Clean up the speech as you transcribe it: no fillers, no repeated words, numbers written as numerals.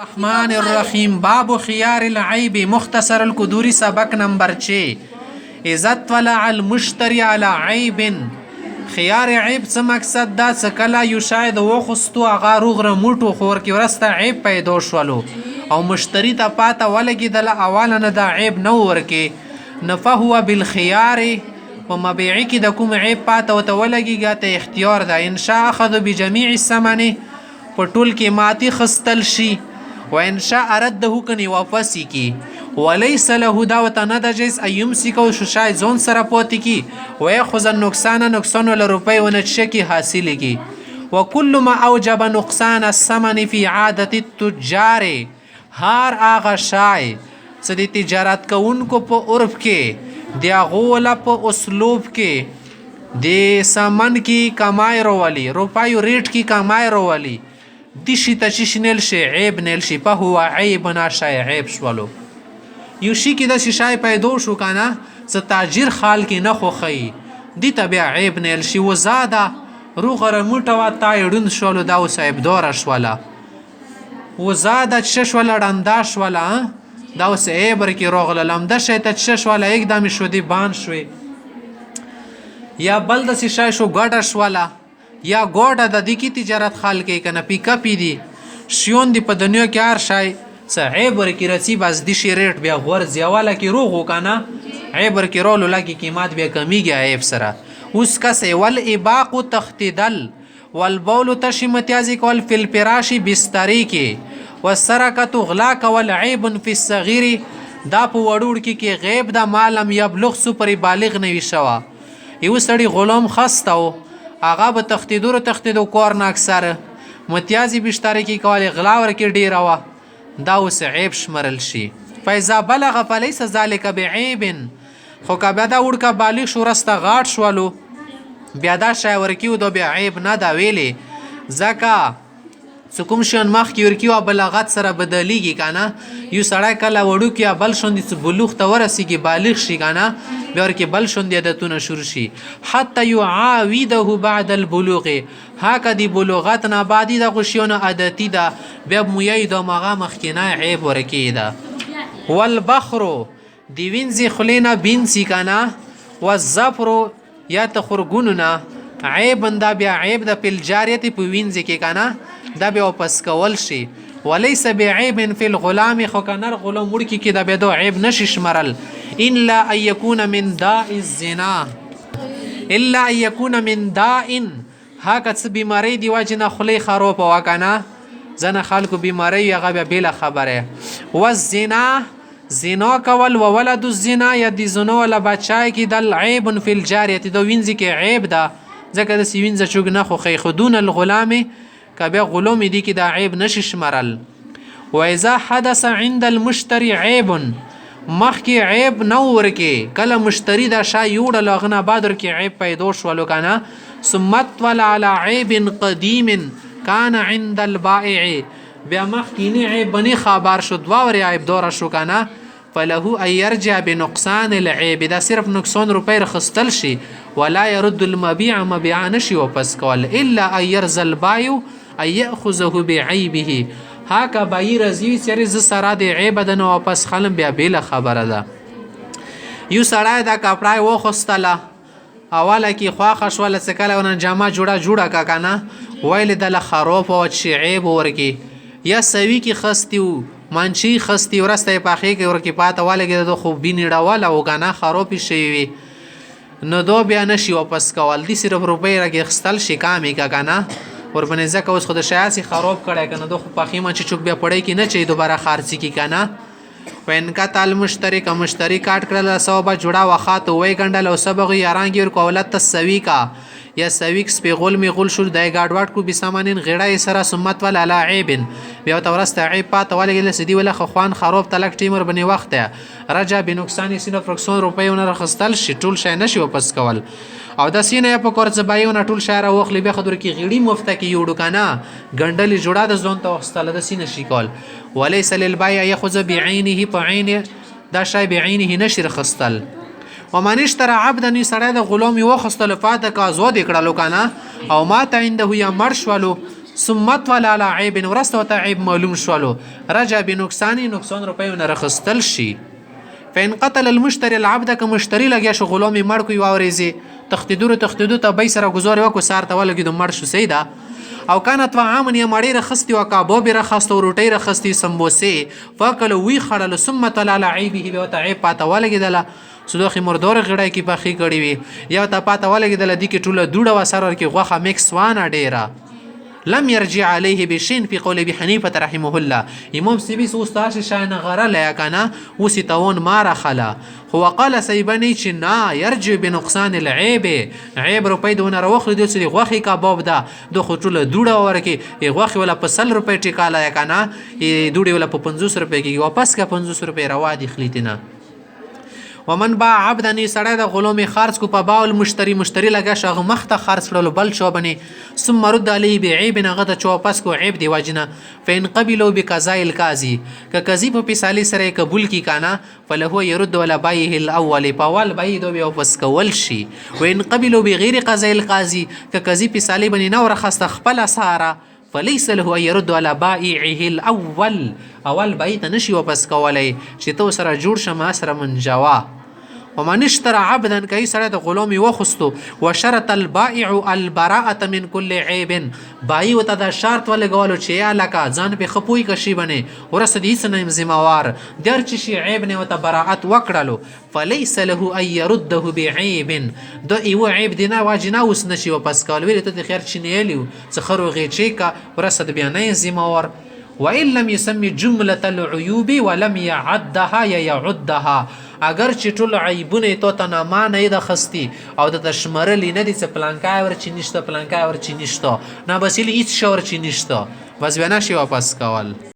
الرحمن الرحیم باب خيار العيب مختصر القدوری سبق نمبر 6 اذا طلع المشتری على عيب خيار عيب څه مقصد دا څه کله یو شاید وخستو هغه روغره موټو خور کې ورسته عیب پیدا شولو او مشتری ته پاته ولګېدله اوله نه دا عیب نه ورکې نه فهو بالخيار په مبیعي کې د کوم عیب پاته ورته ولګېږي ته اختیار ده انشاء اخذ بجمیع الثمن په ټول قیماتي خستل شي وانشاء رده کنی واپس کی وليس له دعوت نه د جیز ایمسکو شو شاید ځون سره پوت کی وياخذ نقصان ول روپی ونشکی حاصل کی وكل ما اوجب نقصان الثمن في عاده التجار هر اغه شای چې د تجارت کوونکو په عرف کې د غول په اسلوب کې د سامان کی کمای روالي روپیو ریټ کی کمای روالي دیشی تشیش نیل شی عیب نیل شی پا هوا عیب ناشای عیب شولو یو شی که دا شای پیدو شو کانا سا تاجر خال کی نخو خی دی تا بیا عیب نیل شی و زادا رو غرموٹا و تایرون شولو داو سا عیب دورا شولا و زادا چش ولا رندا شولا داو سا عیب رکی روغل لمده شای تا چش ولا ایک دامی شودی بان شوی یا بل دا شای شو گڑا شولا یا ګوډه د دې کې تجارت خال کې کنه پیک اپ دی شیون دی په دنیا کې هر شای څه عیب ورکی رسی بس دی شی ریټ بیا غور زیواله کې روغ وکنه عیب ورکی رولو لګي قیمت بیا کمیږي عیب سره اوس کس ول اباق تختدل والبول تشمتیازی کول فی الفراش بستری کې والسرقه غلاق والعیب فی الصغیر دا په وړوړ کې غیب د مالم یبلغ سپر بالغ نوي شوا یو سړی غلام خستاو هغه به تختیدو کور نه اکثر متیازی بشتاری کی کول غلا ورکی ډیره وا دا اوس عیب شمرل شي فاذا بلغ فليس ذلك بعيب خو که بیا دا وړکه بالغ شو رسته غاټ شولو بیا دا شای ورکیو دو بیا عیب نه دا ویلی ځکه څه کوم شیان مخکې ورکیو بلاغت سره بدلیږي کنه یو سړی کله وړوکی بل شوندې څه بلوغ ته ورسیږي بالغ شي کنه بیا ورکې بل شوندې عادتونه شروع شي حتی یعاوده بعد البلوغ هکه دی بلوغت نه بعدی دغه شیانو عادتي ده بیا مویی د مغه مخکینه عیب ورکې ده والبخر دی وینځي خلینا بینسی کنه والظفر یا تخرګونونه عیب دا بیا عیب د پل جاریت په وینځي کې کنه دا بیا واپس کول شي وليس بعيب في الغلام خو کنر غلام ورکی کې دا بیا دو عیب نشي شمرل الا ان يكون من داء الزنا الا ان يكون من داء هکه څه بیماری دی واجنه خلی خروپ وکنه زنه خلکو بیماری هغه بیا بل خبره والزنا زنا کول و ولد الزنا یا دی زنا ولا بچای کی دل عیب فی الجاریه دو وینځي کې عیب ده ځکه د سیوینځ چوک نه خو خی خودون الغلام کبه غلام دی کی دا عیب نشي شمرل و اذا حدث عند المشتري عیب مخکی عیب نور کې کله مشتری دا شای یوړ لغنه بادر کې عیب پیدا شولو کنه ثمت ولا على عیب قدیم کان عند البائع بیا مخکینی عیب بنی خبر شد و عیب دور شو کنه فله ان يرجع بنقصان العيب دا صرف نقصان روپی رخصتل شي ولا يرد المبيع مبيع نشي واپس کول الا ان يرضى البائع ان ياخذه بعيبه هاکه بای رضی سری ز سره د عیب د نو واپس خلم بیا بیل خبره ده یو سړی دا کپڑای و خوستله اوله کی خواخ شول سکله ون جامه جوړه کا کنه ویل د خروف او چی عیب ورکی یا سوي کی خستیو منچی خستی ورسته پاخې کې ورکی پاته والګي د خو بینډه والا او کنه خروپی شي نو دو بیا نشي واپس کول دي صرف روپی راګي خستل شي کامې کا کنه ورپنې ځکه اوس خو د شیاسي خراب کړی کنه دو خو پاخې ما چې چوک بیا پړی کې نه چي دوباره خارڅي کی کنه وین کا تال مشتری کا مشتری کاټ کړل صوبه جوړه وخات وای ګندل او سبغ یارانګي ور کولت تسوی کا یا سویکس په غول می غول شو دای گاډواټ کو به سامانین غړای سره سمت ولا علی عیب بیا تورسته عیب پات ولګل سدی ولا خوان خراب تلک ټیمر بنی وخت رجا بنقصان سینو فرکسون روپیونه رخصتل شي ټول شي نشي واپس کول او د سینې په کور زبایونه ټول شهر وخلی به خبر کی غړي مفته کی یوډو کنه ګندلی جوړه د ځون ته وختل د سینې شي کول وليس للبيع ياخذ بعينه بعينه دا شی بعينه نشر خستل ومن اشترى عبدا سړی د غلام یو خستل فاته کا زو د کړهلو کنه او ما ته عنده یا مرش ولو ثم طول على عیب ورسته ورته عیب معلوم شولو رجع بنقصان نقصان روپیو نه رخصتل شي. فإن قتل المشتري العبد که مشتری لګیا شو غلام یې مړ کړ واورېځي تختیدو ته بی سره ګزار وکړو سار ته ولګېدو مړ شو صحیح ده. او کانت طعاما یې مړۍ رخصتې وه کباب یې رخصته روټۍ رخصتې سمبوسې فاکلو وی خړلو ثم طلع على عیبه بیا ورته عیب پاته ولګېدله صدوخې مردور غړی کې پخې کړې وي یا ورته پاته ولګېدله دې کې ټوله دوړه وه سر ورکې غوښه میکس وانه ډېره. لم يرجع عليه بشين في قول ابي حنيفه رحمه الله. امام سيبيس اوستاش شاين غرل يا كنا وسيتون ما رخلا هو قال سيبني چنا يرجع بنقصان العيب عيب روپي دونه روخل دي سري غوخي کباب ده دو خټوله دوړه ورکي غوخي ولا په 100 روپي ټیکاله یا کنا دوړي ولا په 50 روپي کې واپس کا 50 روپي روا دي خلیتنا. ومن باع عبدا سړی د غلام خرڅ کو په باول مشتری لګا شغ مخته خرڅ کړلو بل شو بني ثم رد علیه بعیب هغه ته چې واپس کو عیب دی وجنه فإن قبلوا بقضاء القاضي که قاضي په فیصلې سره قبول کی کانا فله يرد ولا بایه الاول پاول بای دو بیا واپس کول شي. وإن قبلوا بغیر قضاء القاضي که قاضي فیصلې بني نو رخصت خپل ساره فليس له ان يرد على بائعه اول بایته نشي واپس کولای چې تو سره جوړ شمه سره منجوا. ومن اشترى عبدا کای سره د غلام وخستو وشرط البائع البراءه من كل عيب بای وته دا شرط ولګولو چې یا لکه ځان په خپوي کشي بنه ورسته دې سنیم ذمہوار در چې شي عیب نه وته براءت وکړلو فليس له ان يرده بعيب دو ایو عیب دینه واجنه اوس نشي واپس کول ویل ته خیر چنیلیو څخرو غیچې کا ورسته بیا نه ذمہوار. وإن لم يسمي جملة العيوب ولم يعدها يعدها اگر چې ټول عیبونه تو تنما نه د خستی او د تشمرلی نه دي څه پلانکای ور چینشته نه بسیلی هیڅ شور چینشته بس بیا نشي واپس کول.